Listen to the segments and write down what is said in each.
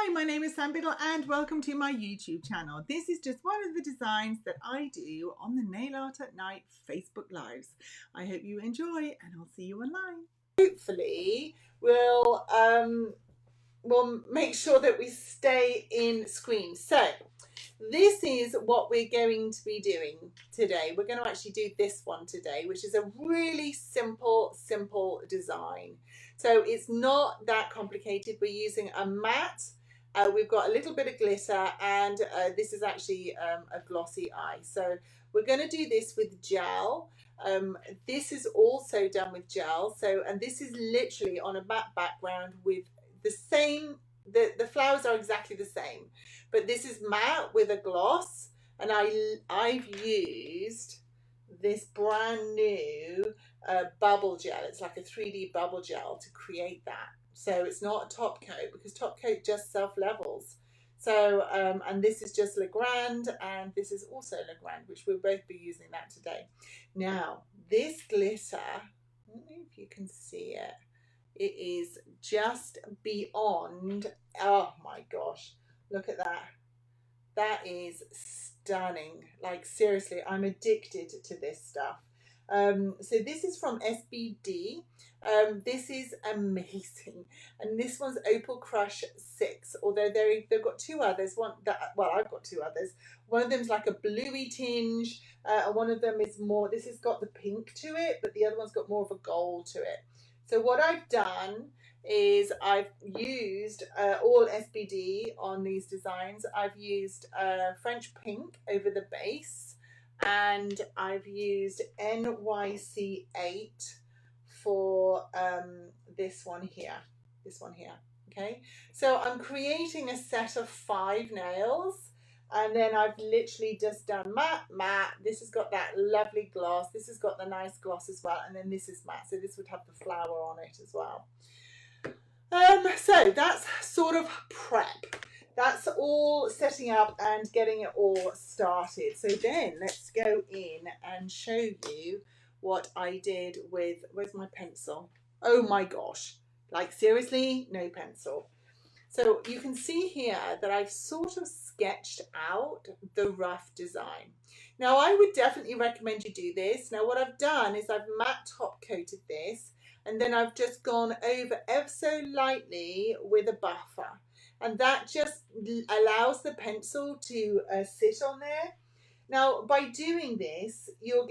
Hi, my name is Biddle and welcome to my YouTube channel. This is just one of the designs that I do on the Nail Art at Night Facebook Lives. I hope you enjoy and I'll see you online. Hopefully we'll make sure that we stay in screen. So this is what we're going to be doing today. We're going to actually do this one today, which is a really simple design. So it's not that complicated. We're using a matte. We've got a little bit of glitter and this is actually a glossy eye. So we're going to do this with gel. This is also done with gel. So, and this is literally on a matte background with the same, the flowers are exactly the same, but this is matte with a gloss, and I've used this brand new bubble gel. It's like a 3D bubble gel to create that. So it's not a top coat because top coat just self levels. So and this is just Legrand, and this is also Legrand, which we'll both be using that today. Now this glitter, I don't know if you can see it. It is just beyond, oh my gosh, look at that. That is stunning. Like seriously, I'm addicted to this stuff. So this is from SBD. This is amazing. And this one's Opal Crush 6, although they've got two others. I've got two others. One of them's like a bluey tinge, and one of them is more, this has got the pink to it, but the other one's got more of a gold to it. So what I've done is I've used all SBD on these designs. I've used French pink over the base, and I've used NYC8 for this one here. Okay, so I'm creating a set of 5 nails. And then I've literally just done matte. This has got that lovely gloss. This has got the nice gloss as well. And then this is matte. So this would have the flower on it as well. So that's sort of prep. That's all setting up and getting it all started. So then let's go in and show you what I did with, where's my pencil? Oh my gosh. Like seriously, no pencil. So you can see here that I've sort of sketched out the rough design. Now I would definitely recommend you do this. Now what I've done is I've matte top coated this, and then I've just gone over ever so lightly with a buffer. And that just allows the pencil to sit on there. Now by doing this, you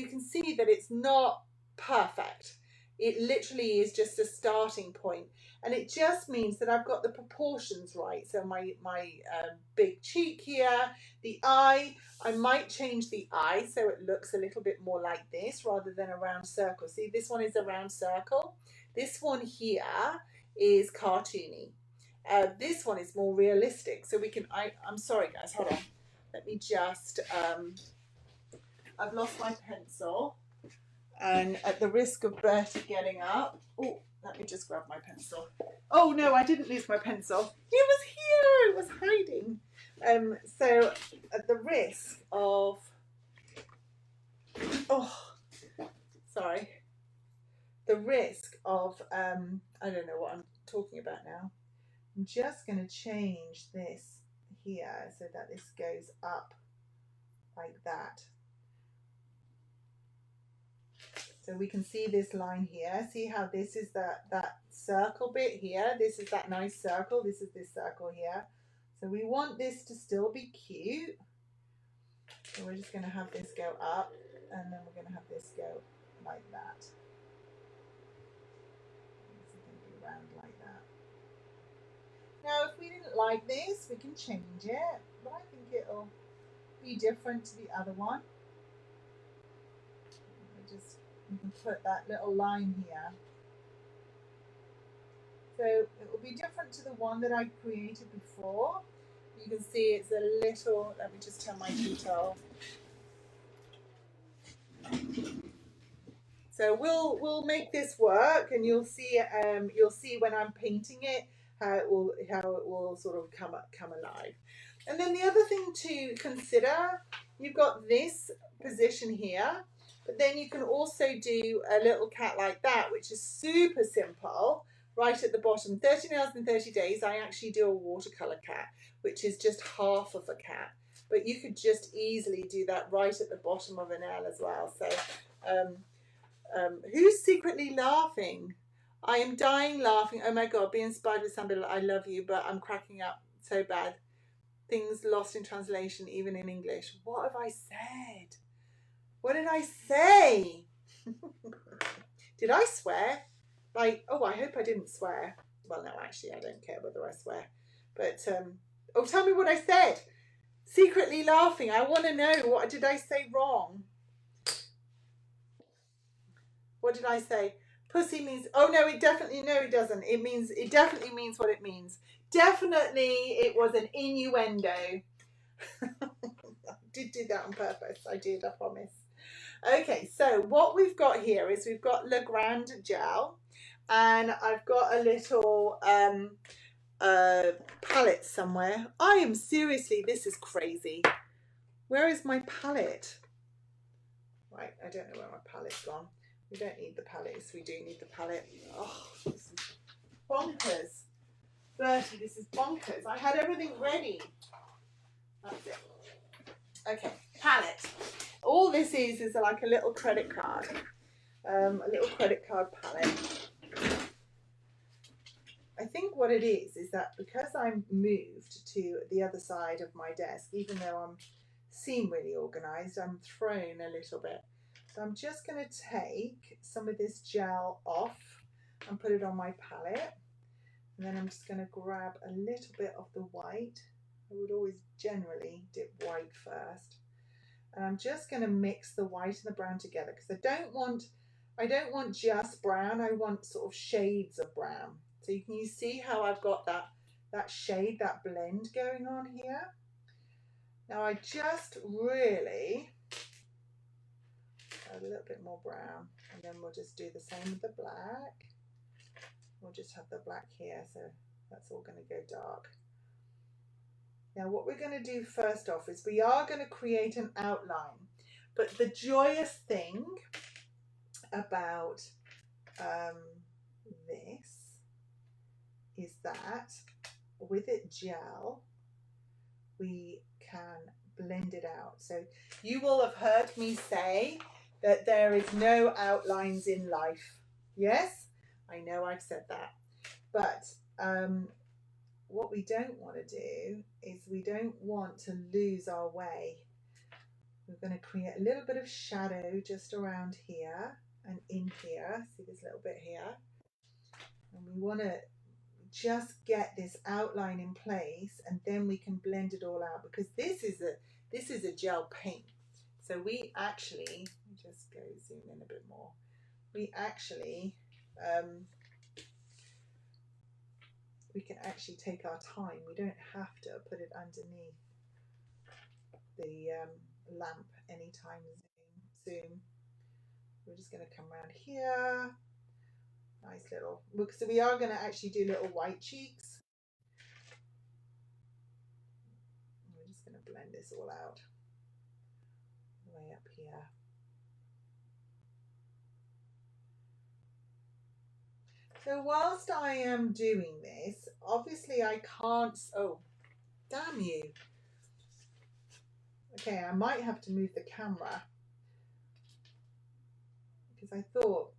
can see that it's not perfect. It literally is just a starting point, and it just means that I've got the proportions right. So my big cheek here, the eye, I might change the eye so it looks a little bit more like this rather than a round circle. See, this one is a round circle. This one here is cartoony. This one is more realistic. So we can, I'm sorry guys, hold on. Let me just, I've lost my pencil. And at the risk of Bertie getting up, oh, let me just grab my pencil. Oh no, I didn't lose my pencil. It was here, it was hiding. So at the risk of, the risk of, I don't know what I'm talking about now. I'm just going to change this here so that this goes up like that. So we can see this line here. See how this is that circle bit here. This is that nice circle. This is this circle here. So we want this to still be cute. So we're just going to have this go up, and then we're going to have this go like that. This is going to be round like that. Now, if we didn't like this, we can change it, but I think it'll be different to the other one. You can put that little line here. So it will be different to the one that I created before. You can see it's a little, let me just turn my heat off. So we'll make this work, and you'll see when I'm painting it how it will sort of come alive. And then the other thing to consider, you've got this position here. But then you can also do a little cat like that, which is super simple, right at the bottom, 30 nails in 30 days, I actually do a watercolour cat, which is just half of a cat. But you could just easily do that right at the bottom of a nail as well. So who's secretly laughing? I am dying laughing. Oh my God, be inspired with some Biddle. I love you, but I'm cracking up so bad. Things lost in translation, even in English. What have I said? What did I say? Did I swear? Like, oh, I hope I didn't swear. Well, no, actually, I don't care whether I swear. But, oh, tell me what I said. Secretly laughing. I want to know. What did I say wrong? What did I say? Pussy means, oh no, it definitely, no, it doesn't. It definitely means what it means. Definitely it was an innuendo. I did do that on purpose. I did, I promise. Okay, so what we've got here is we've got Le Grand gel, and I've got a little palette somewhere. I am seriously, this is crazy. Where is my palette? Right, I don't know where my palette's gone. We don't need the palettes, we do need the palette. Oh, this is bonkers. Bertie, this is bonkers. I had everything ready. That's it. Okay, palette. All this is like a little credit card. A little credit card palette. I think what it is that because I'm moved to the other side of my desk, even though I'm seem really organised, I'm thrown a little bit. So I'm just going to take some of this gel off and put it on my palette. And then I'm just going to grab a little bit of the white. I would always generally dip white first. And I'm just going to mix the white and the brown together because I don't want just brown. I want sort of shades of brown. So you see how I've got that shade, that blend going on here. Now I just really add a little bit more brown, and then we'll just do the same with the black. We'll just have the black here, so that's all going to go dark. Now what we're going to do first off is we are going to create an outline, but the joyous thing about this is that with it gel we can blend it out. So you will have heard me say that there is no outlines in life. Yes, I know I've said that, but what we don't want to do is we don't want to lose our way. We're going to create a little bit of shadow just around here and in here. See this little bit here? And we want to just get this outline in place, and then we can blend it all out, because this is a gel paint. So we actually, just go zoom in a bit more. We actually we can actually take our time. We don't have to put it underneath the lamp anytime soon. We're just going to come around here. Nice little, so we are going to actually do little white cheeks. We're just going to blend this all out way up here. So whilst I am doing this, obviously I can't, oh, damn you. Okay, I might have to move the camera because I thought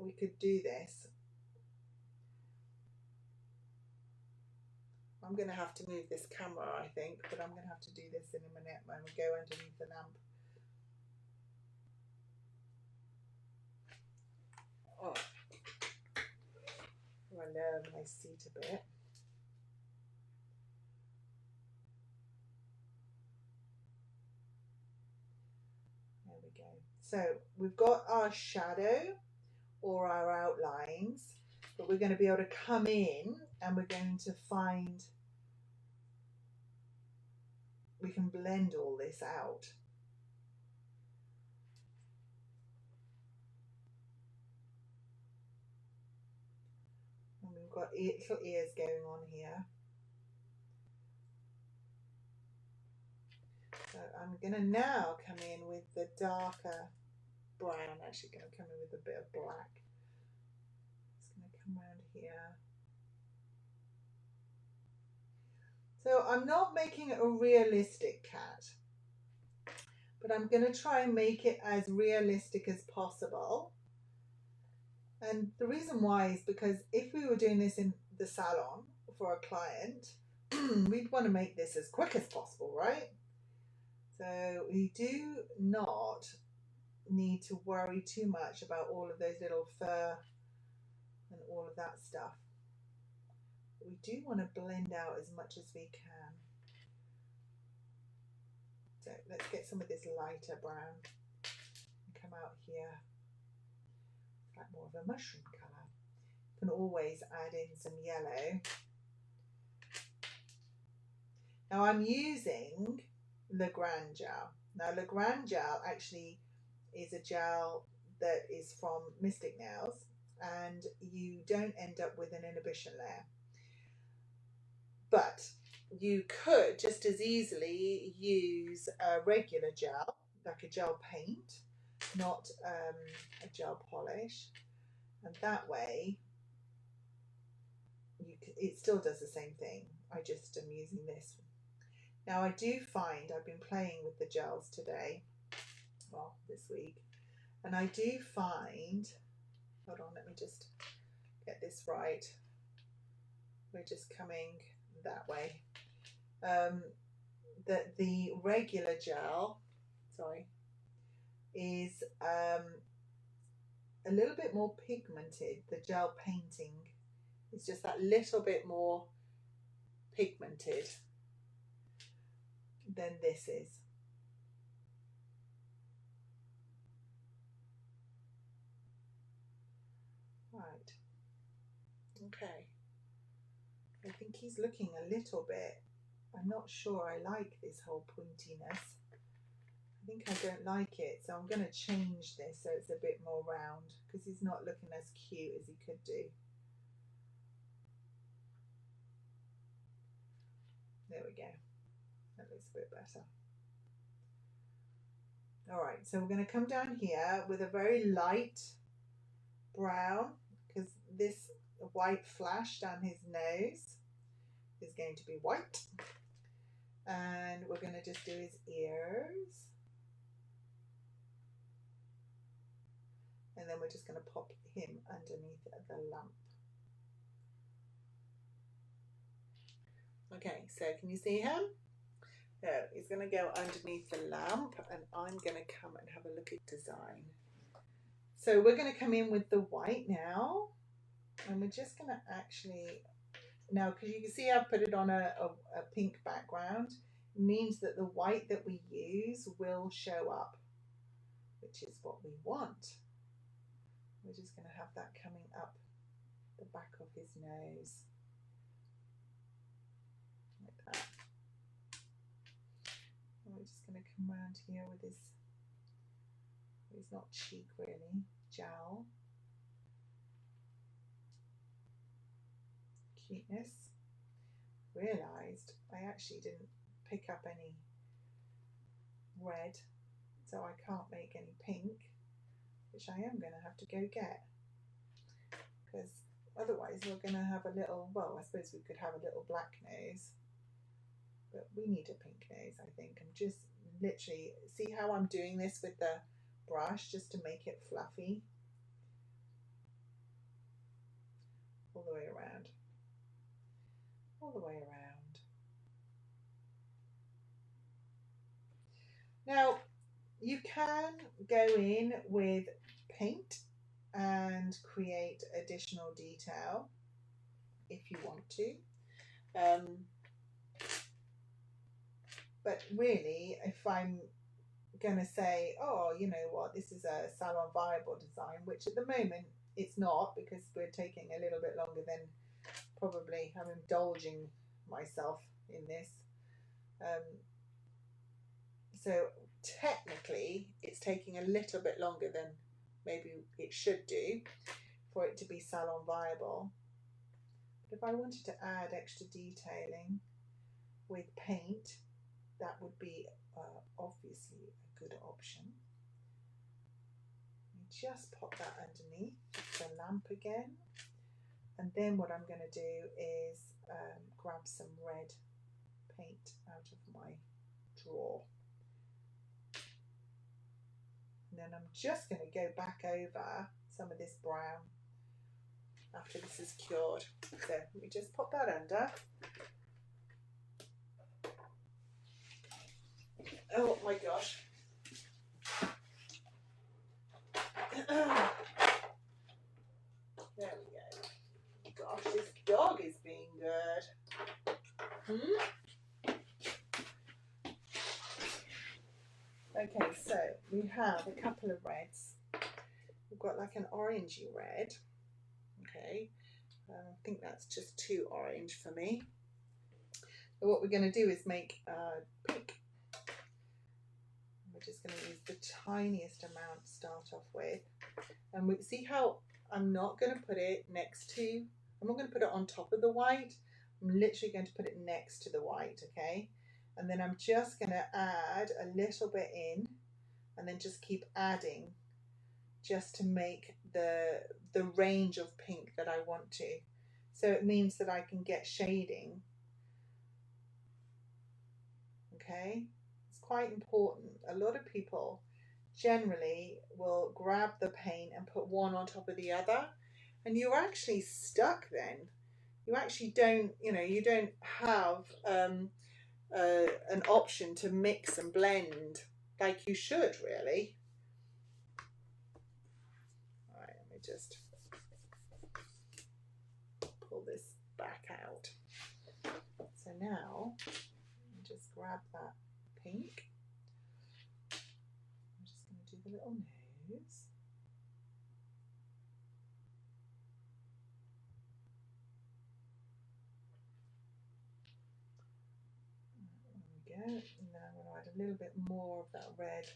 we could do this. I'm going to have to move this camera, I think, but I'm going to have to do this in a minute when we go underneath the lamp. Oh, I lower my seat a bit. There we go. So we've got our shadow or our outlines, but we're going to be able to come in and we're going to find, we can blend all this out. And we've got little ears going on here. So I'm going to now come in with the darker brown. I'm actually going to come in with a bit of black. It's going to come around here. So I'm not making it a realistic cat, but I'm going to try and make it as realistic as possible. And the reason why is because if we were doing this in the salon for a client, we'd want to make this as quick as possible, right? So we do not need to worry too much about all of those little fur and all of that stuff. We do want to blend out as much as we can. So let's get some of this lighter brown and come out here. It's like more of a mushroom colour. You can always add in some yellow. Now I'm using Legrand gel. Now Legrand gel actually is a gel that is from Mystic Nails, and you don't end up with an inhibition layer. But you could just as easily use a regular gel, like a gel paint, not a gel polish, and that way it still does the same thing. I just am using this. Now I do find I've been playing with the gels today, well, this week, and I do find, hold on, let me just get this right. We're just coming that way. That the regular gel, is a little bit more pigmented. The gel painting is just that little bit more pigmented than this is. Right. Okay. I think he's looking a little bit, I'm not sure I like this whole pointiness. I think I don't like it, so I'm going to change this so it's a bit more round, because he's not looking as cute as he could do. There we go. That looks a bit better. All right, so we're going to come down here with a very light brown, because this white flash down his nose is going to be white. And we're going to just do his ears. And then we're just going to pop him underneath the lamp. Okay, so can you see him? No, he's going to go underneath the lamp, and I'm going to come and have a look at design. So we're going to come in with the white now, and we're just going to actually, now because you can see I've put it on a pink background, it means that the white that we use will show up, which is what we want. We're just going to have that coming up the back of his nose, like that. And we're just going to come around here with his, it's not cheek really, jowl. Cuteness. Realised I actually didn't pick up any red, so I can't make any pink, which I am going to have to go get, because otherwise we're going to have a little, well, I suppose we could have a little black nose, but we need a pink nose, I think. I'm just literally, see how I'm doing this with the brush just to make it fluffy all the way around, all the way around. Now you can go in with paint and create additional detail if you want to, but really if I'm gonna say, oh, you know what, this is a salon viable design, which at the moment it's not, because we're taking a little bit longer than probably, I'm indulging myself in this, so technically it's taking a little bit longer than maybe it should do for it to be salon viable. But if I wanted to add extra detailing with paint, that would be obviously a good option. Just pop that underneath the lamp again, And then what I'm going to do is grab some red paint out of my drawer. And then I'm just going to go back over some of this brown after this is cured. So let me just pop that under. Oh my gosh. There we go. Gosh, this dog is being good. Okay, so we have a couple of reds. We've got like an orangey red. Okay, I think that's just too orange for me. So what we're going to do is make pink. We're just going to use the tiniest amount to start off with. And we see how I'm not going to put it next to, I'm not going to put it on top of the white. I'm literally going to put it next to the white, okay? And then I'm just going to add a little bit in and then just keep adding just to make the range of pink that I want to. So it means that I can get shading. Okay, it's quite important. A lot of people generally will grab the paint and put one on top of the other, and you're actually stuck then. You actually don't, you don't have an option to mix and blend like you should really. All right, let me just pull this back out. So now, just grab that pink. I'm just going to do the little nose. There we go. And then I'm going to add a little bit more of that red.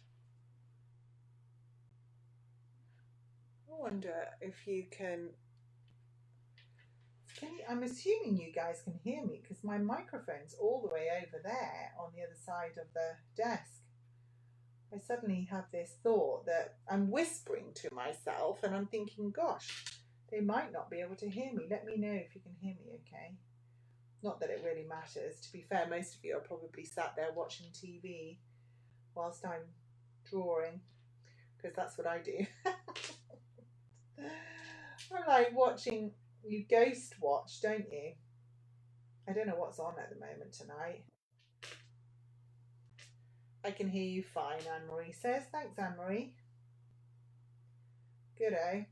I wonder if you can I'm assuming you guys can hear me because my microphone's all the way over there on the other side of the desk. I suddenly have this thought that I'm whispering to myself and I'm thinking, gosh, they might not be able to hear me. Let me know if you can hear me okay. Not that it really matters. To be fair, most of you are probably sat there watching TV whilst I'm drawing, because that's what I do. I'm like watching, you ghost watch, don't you? I don't know what's on at the moment tonight. I can hear you fine, Anne-Marie says. Thanks, Anne-Marie. Good, eh?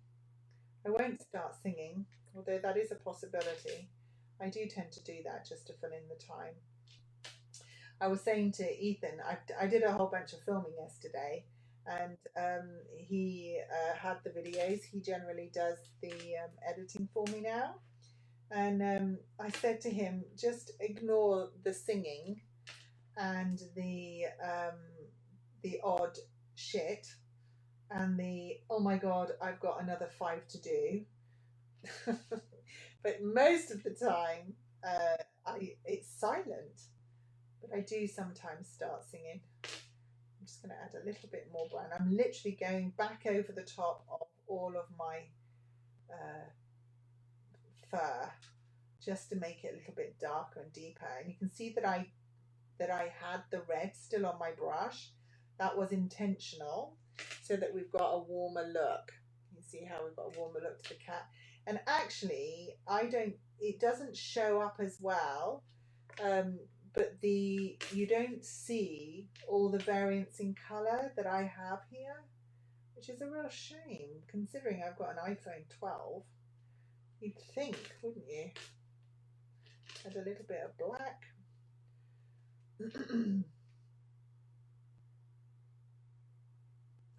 I won't start singing, although that is a possibility. I do tend to do that just to fill in the time. I was saying to Ethan, I did a whole bunch of filming yesterday, and he had the videos. He generally does the editing for me now. And I said to him, just ignore the singing and the odd shit and the, oh my God, I've got another 5 to do. But most of the time, it's silent. But I do sometimes start singing. I'm just going to add a little bit more brown. I'm literally going back over the top of all of my fur just to make it a little bit darker and deeper. And you can see that I had the red still on my brush. That was intentional so that we've got a warmer look. You see how we've got a warmer look to the cat. And actually, it doesn't show up as well, but you don't see all the variance in colour that I have here, which is a real shame considering I've got an iPhone 12. You'd think, wouldn't you? Add a little bit of black.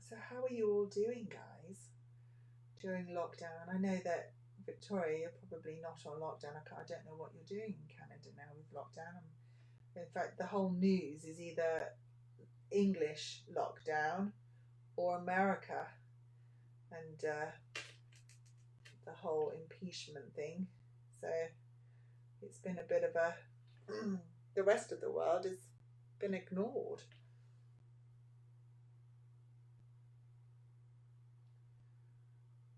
So how are you all doing, guys, during lockdown? I know that Victoria, you're probably not on lockdown. I don't know what you're doing in Canada now with lockdown. In fact, the whole news is either English lockdown or America, and the whole impeachment thing. So it's been a bit of a the rest of the world has been ignored.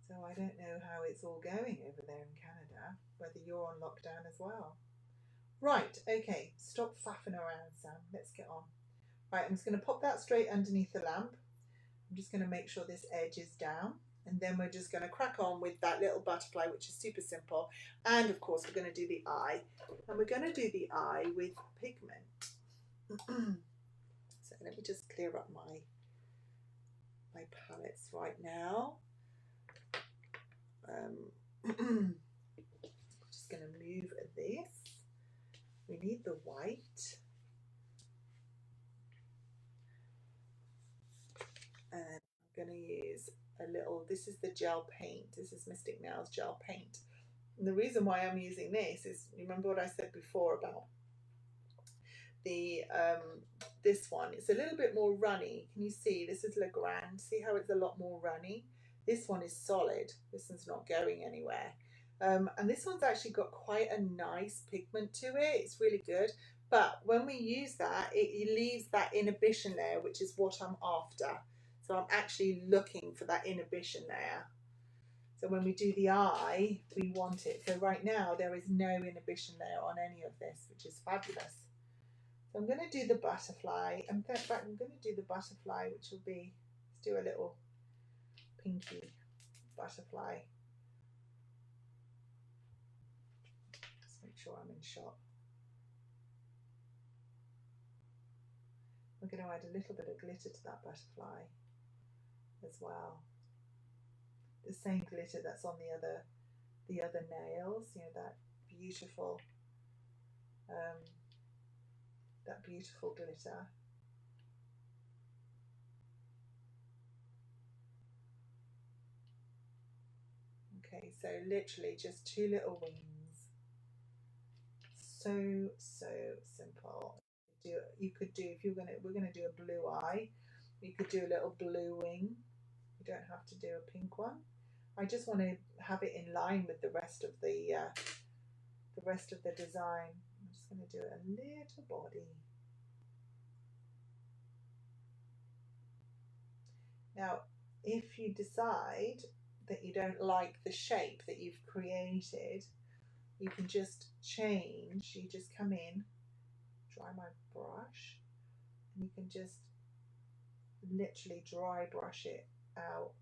So I don't know how it's all going over there in Canada. whether you're on lockdown as well. Right, okay, stop faffing around, Sam. Let's get on. Right, I'm just going to pop that straight underneath the lamp. I'm just going to make sure this edge is down. And then we're just going to crack on with that little butterfly, which is super simple. And of course, we're going to do the eye. And we're going to do the eye with pigment. So let me just clear up my palettes right now. Just going to move this. We need the white. And I'm going to use a little, this is the gel paint. This is Mystic Nails gel paint. And the reason why I'm using this is, remember what I said before about the this one? It's a little bit more runny. Can you see? This is Legrand. See how it's a lot more runny? This one is solid. This one's not going anywhere. And this one's actually got quite a nice pigment to it. It's really good. But when we use that, it leaves that inhibition layer, which is what I'm after. So I'm actually looking for that inhibition layer. So when we do the eye, we want it. So right now, there is no inhibition layer on any of this, which is fabulous. So I'm going to do the butterfly. In fact, I'm going to do the butterfly, which will be, let's do a little pinky butterfly. Just make sure I'm in shot. We're going to add a little bit of glitter to that butterfly as well. The same glitter that's on the other nails, you know, that beautiful glitter. Okay, so literally just two little wings. So simple. You could do, if we're gonna do a blue eye, you could do a little blue wing. You don't have to do a pink one. I just want to have it in line with the rest of the design. I'm just going to do a little body. Now, if you decide that you don't like the shape that you've created, you can just change. You just come in, dry my brush, and you can just literally dry brush it out.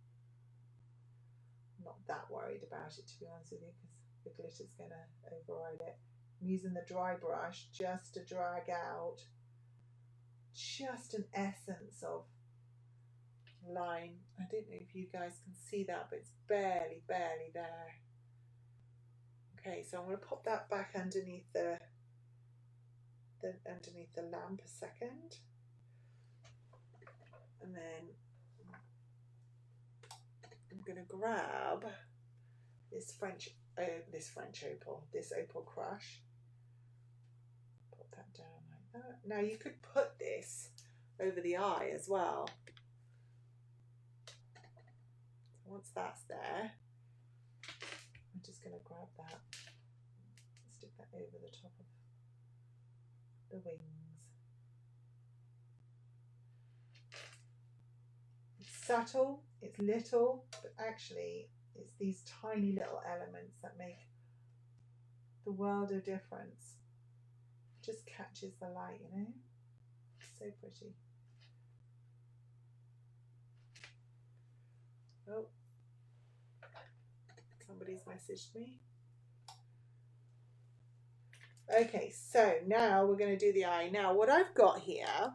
I'm not that worried about it, to be honest with you, because the glitter's going to override it. I'm using the dry brush just to drag out just an essence of line. I don't know if you guys can see that, but it's barely there. Okay, so I'm going to pop that back underneath the lamp a second, and then I'm going to grab this opal crush. Put that down like that. Now you could put this over the eye as well. So once that's there, I'm just going to grab that, stick that over the top of the wings. It's subtle, it's little, but actually it's these tiny little elements that make the world of difference. It just catches the light, you know? So pretty. Oh, somebody's messaged me. Okay, so now we're going to do the eye. Now what I've got here,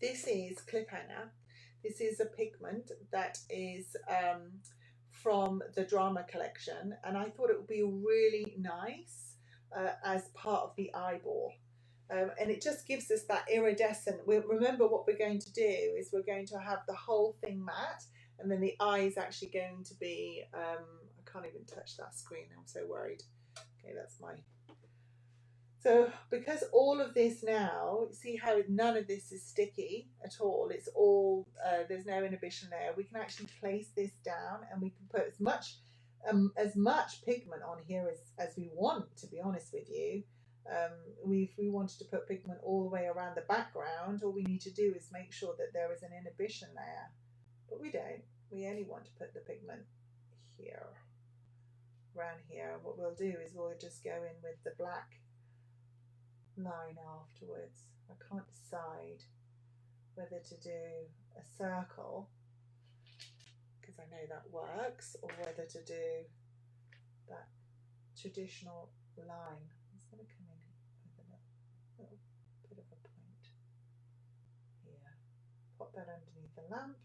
this is Cliffhanger. This is a pigment that is from the Drama collection, and I thought it would be really nice as part of the eyeball. And it just gives us that iridescent. Remember what we're going to do is we're going to have the whole thing matte, and then the eye is actually going to be, I can't even touch that screen, I'm so worried. Okay, that's my... So because all of this now, see how none of this is sticky at all, it's all, there's no inhibition there. We can actually place this down, and we can put as much pigment on here as we want, to be honest with you. If we wanted to put pigment all the way around the background, all we need to do is make sure that there is an inhibition layer. But we don't. We only want to put the pigment here. around here, and what we'll do is we'll just go in with the black line afterwards. I can't decide whether to do a circle, because I know that works, or whether to do that traditional line. I'm just going to come in with a little bit of a point here. Pop that underneath the lamp,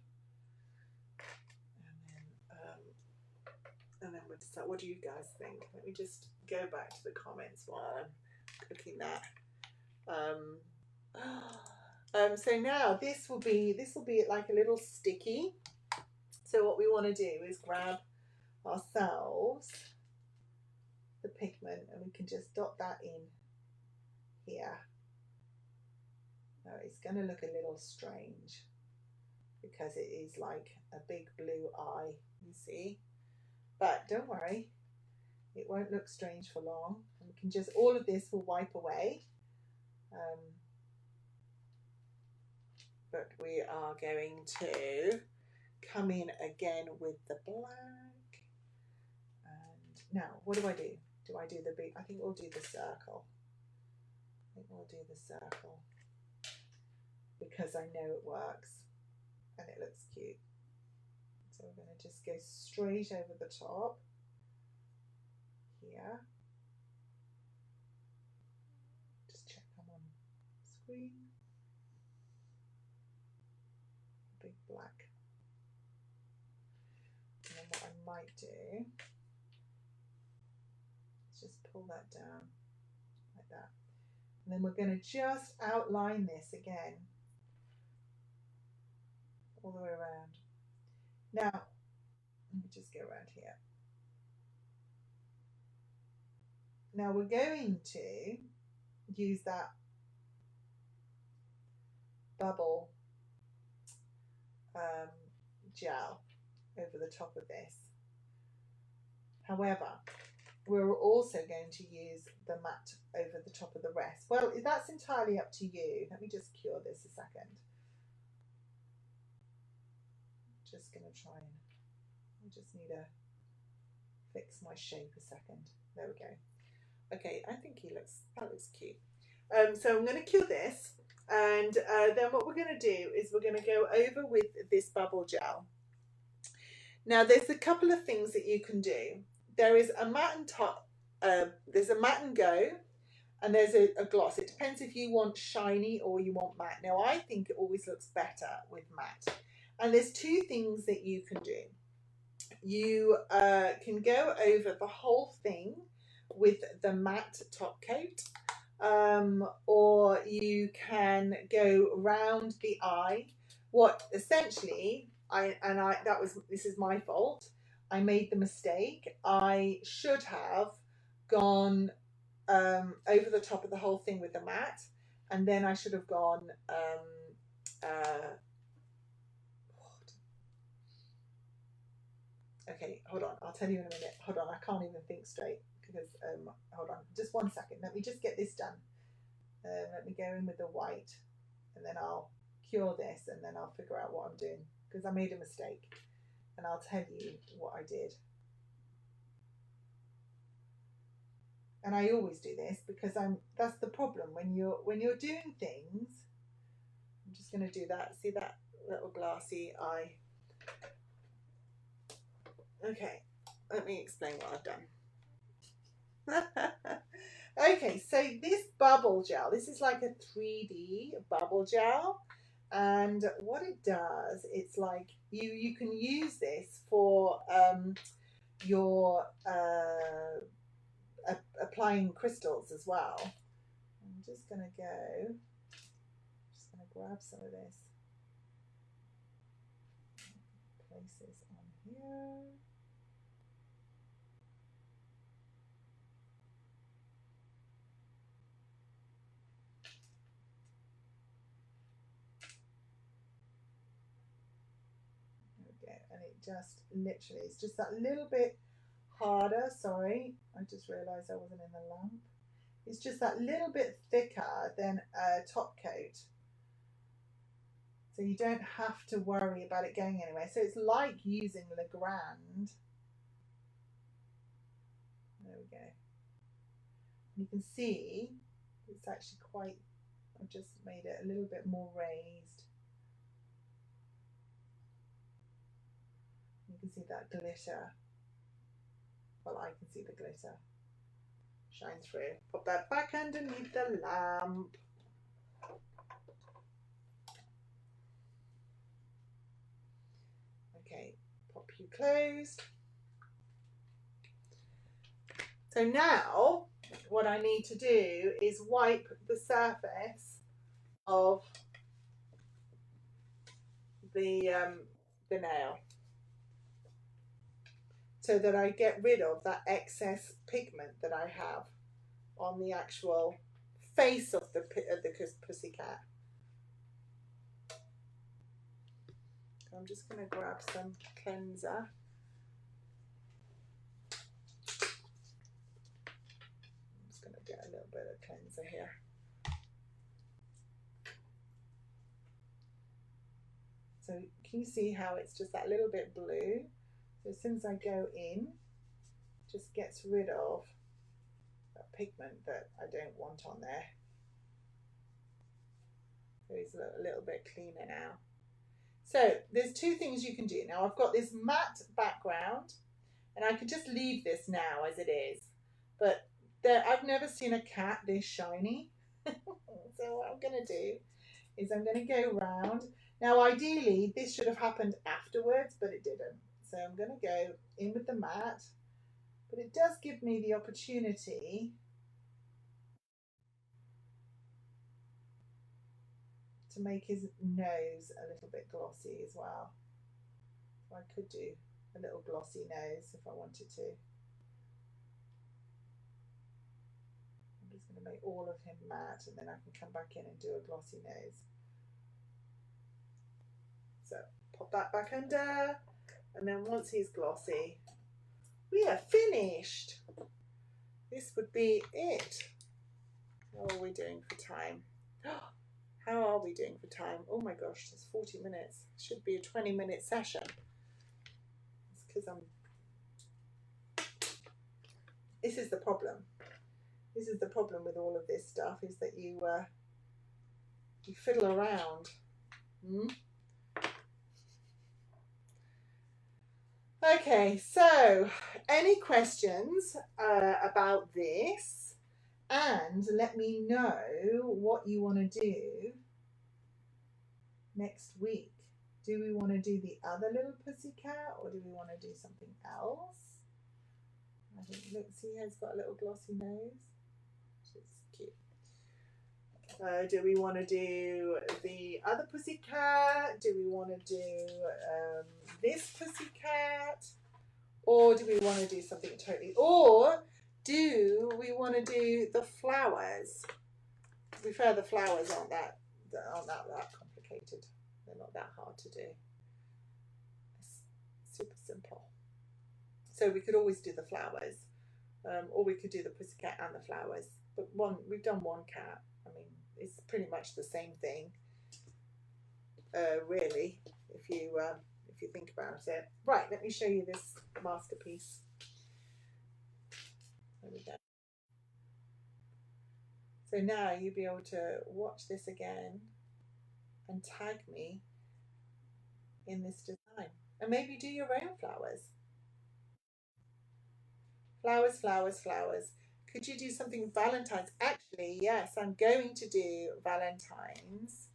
and then we'll decide. What do you guys think? Let me just go back to the comments while I'm cooking that. So now this will be like a little sticky. So what we want to do is grab ourselves the pigment, and we can just dot that in here. Now it's going to look a little strange because it is like a big blue eye, you see, but don't worry, it won't look strange for long, and we can just, all of this will wipe away. But we are going to come in again with the black. And now, what do? Do I do the big? I think we'll do the circle. Because I know it works and it looks cute. So we're going to just go straight over the top here. Just check I'm on screen. Big black. And then what I might do is just pull that down like that. And then we're going to just outline this again all the way around. Now, let me just go around here. Now we're going to use that bubble gel over the top of this. However, we're also going to use the matte over the top of the rest. Well, that's entirely up to you. Let me just cure this a second. Just going to try and, I just need to fix my shape a second. There we go. Okay, I think that looks cute. So I'm going to cure this, and then what we're going to do is we're going to go over with this bubble gel. Now there's a couple of things that you can do. There is a matte and top, there's a matte and go, and there's a gloss. It depends if you want shiny or you want matte. Now I think it always looks better with matte. And there's two things that you can do. You can go over the whole thing with the matte top coat, or you can go round the eye. What essentially, this is my fault. I made the mistake. I should have gone over the top of the whole thing with the matte, and then I should have gone okay, hold on, I'll tell you in a minute. Hold on, I can't even think straight because hold on, just 1 second. Let me just get this done. Let me go in with the white, and then I'll cure this, and then I'll figure out what I'm doing, because I made a mistake, and I'll tell you what I did. And I always do this because that's the problem when you're doing things. I'm just going to do that. See that little glassy eye? Okay, let me explain what I've done. Okay, so this bubble gel, this is like a 3D bubble gel, and what it does, it's like you can use this for your applying crystals as well. I'm just gonna grab some of this, place this on here. And it just literally, it's just that little bit harder. Sorry, I just realized I wasn't in the lamp. It's just that little bit thicker than a top coat, so you don't have to worry about it going anywhere. So it's like using Legrand There we go. You can see it's actually quite, I've just made it a little bit more raised. You can see that glitter. Well, I can see the glitter shine through. Pop that back underneath the lamp. Okay, pop you closed. So now what I need to do is wipe the surface of the nail so that I get rid of that excess pigment that I have on the actual face of the pussycat. So I'm just going to grab some cleanser. I'm just going to get a little bit of cleanser here. So can you see how it's just that little bit blue? So as soon as I go in, it just gets rid of that pigment that I don't want on there. So it's a little bit cleaner now. So there's two things you can do. Now I've got this matte background and I could just leave this now as it is, but I've never seen a cat this shiny. So what I'm going to do is I'm going to go round. Now ideally this should have happened afterwards, but it didn't. So I'm going to go in with the matte, but it does give me the opportunity to make his nose a little bit glossy as well. So I could do a little glossy nose if I wanted to. I'm just going to make all of him matte and then I can come back in and do a glossy nose. So pop that back under, and then once he's glossy, we are finished. This would be it. How are we doing for time? How are we doing for time? Oh my gosh, it's 40 minutes. It should be a 20-minute session. It's because this is the problem. This is the problem with all of this stuff, is that you fiddle around. Okay, so any questions about this? And let me know what you want to do next week. Do we want to do the other little pussycat, or do we want to do something else? I think, look, see, he's got a little glossy nose. It's cute. Do we want to do the other pussycat? Do we want to do this pussycat? Or do we want to do something totally, or do we want to do the flowers? To be fair, the flowers aren't that complicated. They're not that hard to do. It's super simple. So we could always do the flowers, or we could do the pussycat and the flowers. But we've done one cat. I mean, it's pretty much the same thing, really, if you think about it. Right, let me show you this masterpiece. There we go. So now you'll be able to watch this again and tag me in this design, and maybe do your own flowers. Flowers, flowers, flowers. Could you do something Valentine's? Actually, yes, I'm going to do Valentine's